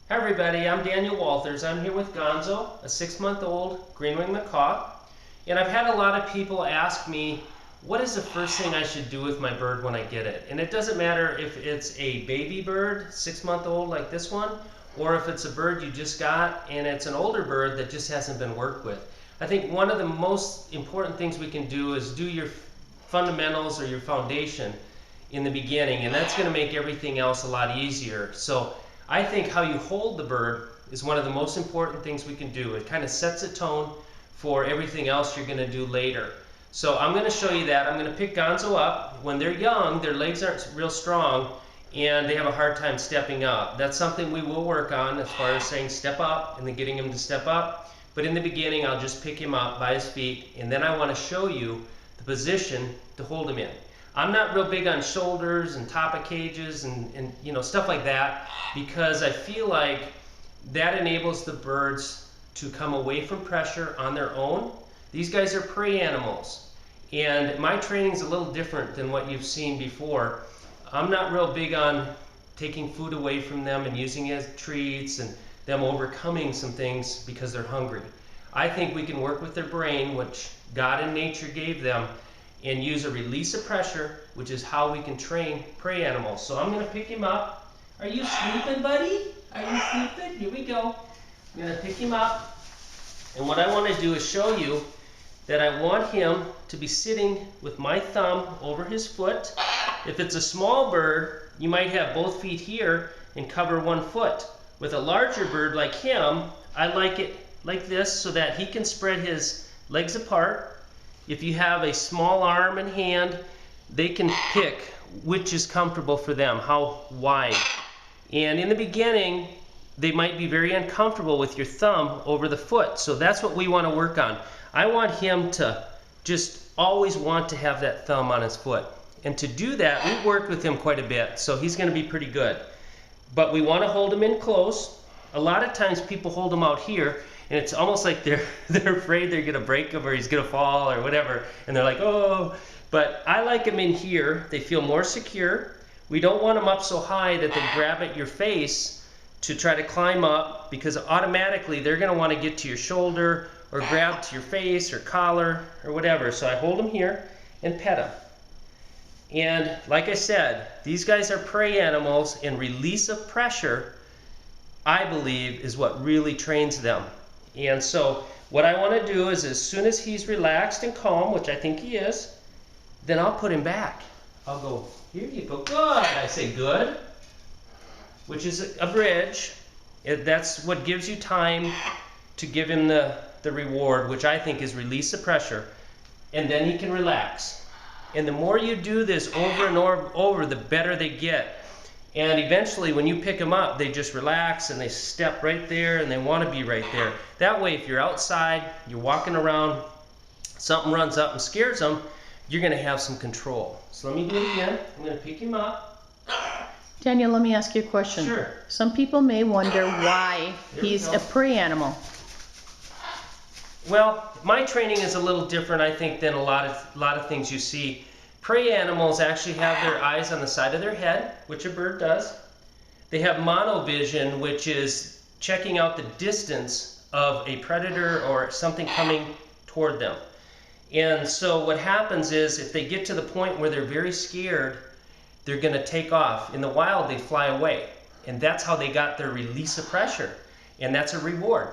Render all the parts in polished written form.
Hi everybody, I'm Daniel Walthers. I'm here with Gonzo, a 6-month-old green-winged macaw. And I've had a lot of people ask me, what is the first thing I should do with my bird when I get it? And it doesn't matter if it's a baby bird, 6-month-old like this one, or if it's a bird you just got and it's an older bird that just hasn't been worked with. I think one of the most important things we can do is do your fundamentals or your foundation in the beginning, and that's going to make everything else a lot easier. So I think how you hold the bird is one of the most important things we can do. It kind of sets a tone for everything else you're going to do later. So I'm going to show you that. I'm going to pick Gonzo up. When they're young, their legs aren't real strong and they have a hard time stepping up. That's something we will work on as far as saying step up and then getting him to step up. But in the beginning, I'll just pick him up by his feet, and then I want to show you the position to hold him in. I'm not real big on shoulders and top of cages and you know, stuff like that, because I feel like that enables the birds to come away from pressure on their own. These guys are prey animals, and my training is a little different than what you've seen before. I'm not real big on taking food away from them and using it as treats and them overcoming some things because they're hungry. I think we can work with their brain, which God and nature gave them, and use a release of pressure, which is how we can train prey animals. So I'm going to pick him up. Are you sleeping, buddy? Are you sleeping? Here we go. I'm going to pick him up, and what I want to do is show you that I want him to be sitting with my thumb over his foot. If it's a small bird, you might have both feet here and cover one foot. With a larger bird like him, I like it like this so that he can spread his legs apart. If you have a small arm and hand, they can pick which is comfortable for them, how wide. And in the beginning, they might be very uncomfortable with your thumb over the foot. So that's what we want to work on. I want him to just always want to have that thumb on his foot. And to do that, we worked with him quite a bit, so he's going to be pretty good. But we want to hold him in close. A lot of times people hold him out here, and it's almost like they're afraid they're going to break him or he's going to fall or whatever. And they're like, oh. But I like him in here. They feel more secure. We don't want them up so high that they grab at your face to try to climb up, because automatically they're going to want to get to your shoulder or grab to your face or collar or whatever. So I hold him here and pet him. And like I said, these guys are prey animals, and release of pressure, I believe, is what really trains them. And so what I want to do is, as soon as he's relaxed and calm, which I think he is, then I'll put him back. I'll go, here you go, good. I say good, which is a bridge. That's what gives you time to give him the reward, which I think is release the pressure. And then he can relax. And the more you do this over and over, the better they get. And eventually, when you pick them up, they just relax and they step right there and they want to be right there. That way, if you're outside, you're walking around, something runs up and scares them, you're going to have some control. So let me do it again. I'm going to pick him up. Daniel, let me ask you a question. Sure. Some people may wonder why he's a prey animal. Well, my training is a little different, I think, than a lot of things you see. Prey animals actually have their eyes on the side of their head, which a bird does. They have monovision, which is checking out the distance of a predator or something coming toward them. And so what happens is, if they get to the point where they're very scared, they're going to take off. In the wild, they fly away. And that's how they got their release of pressure. And that's a reward.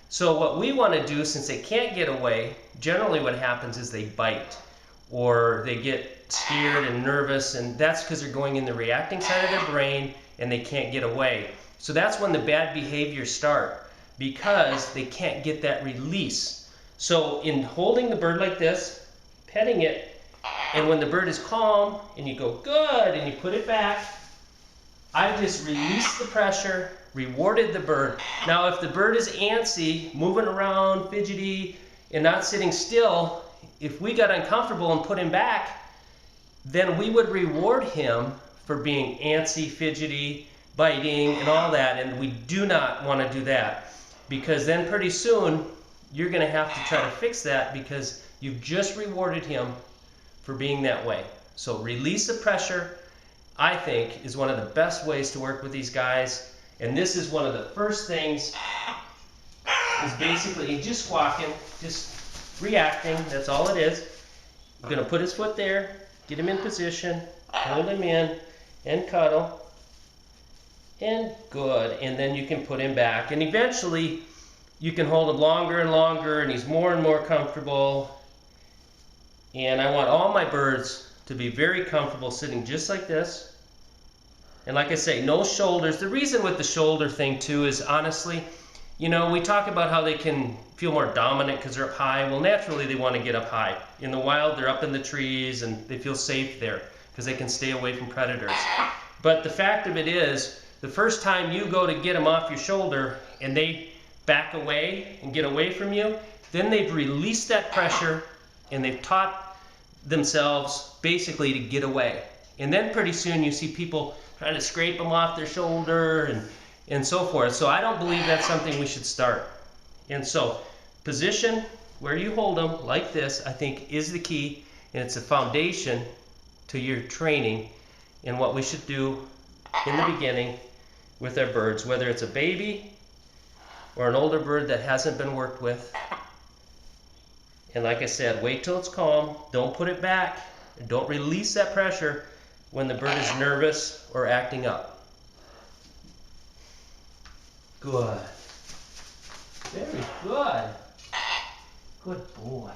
So what we want to do, since they can't get away, generally what happens is they bite, or they get scared and nervous, and that's because they're going in the reacting side of their brain and they can't get away. So that's when the bad behaviors start, because they can't get that release. So in holding the bird like this, petting it, and when the bird is calm and you go good and you put it back, I just released the pressure, rewarded the bird. Now if the bird is antsy, moving around, fidgety, and not sitting still, if we got uncomfortable and put him back, then we would reward him for being antsy, fidgety, biting, and all that, and we do not want to do that, because then pretty soon you're going to have to try to fix that, because you've just rewarded him for being that way. So release the pressure, I think, is one of the best ways to work with these guys. And this is one of the first things, is basically just squawking, just reacting, that's all it is. We're going to put his foot there, get him in position, hold him in, and cuddle. And good, and then you can put him back. And eventually, you can hold him longer and longer, and he's more and more comfortable. And I want all my birds to be very comfortable sitting just like this. And like I say, no shoulders. The reason with the shoulder thing too is honestly, you know, we talk about how they can feel more dominant because they're up high. Well, naturally they want to get up high. In the wild, they're up in the trees and they feel safe there because they can stay away from predators. But the fact of it is, the first time you go to get them off your shoulder and they back away and get away from you, then they've released that pressure and they've taught themselves basically to get away. And then pretty soon you see people trying to scrape them off their shoulder and so forth. So I don't believe that's something we should start. And so position where you hold them like this, I think is the key, and it's a foundation to your training and what we should do in the beginning with our birds, whether it's a baby or an older bird that hasn't been worked with. And like I said, wait till it's calm, don't put it back, and don't release that pressure when the bird is nervous or acting up. Good. Very good. Good boy.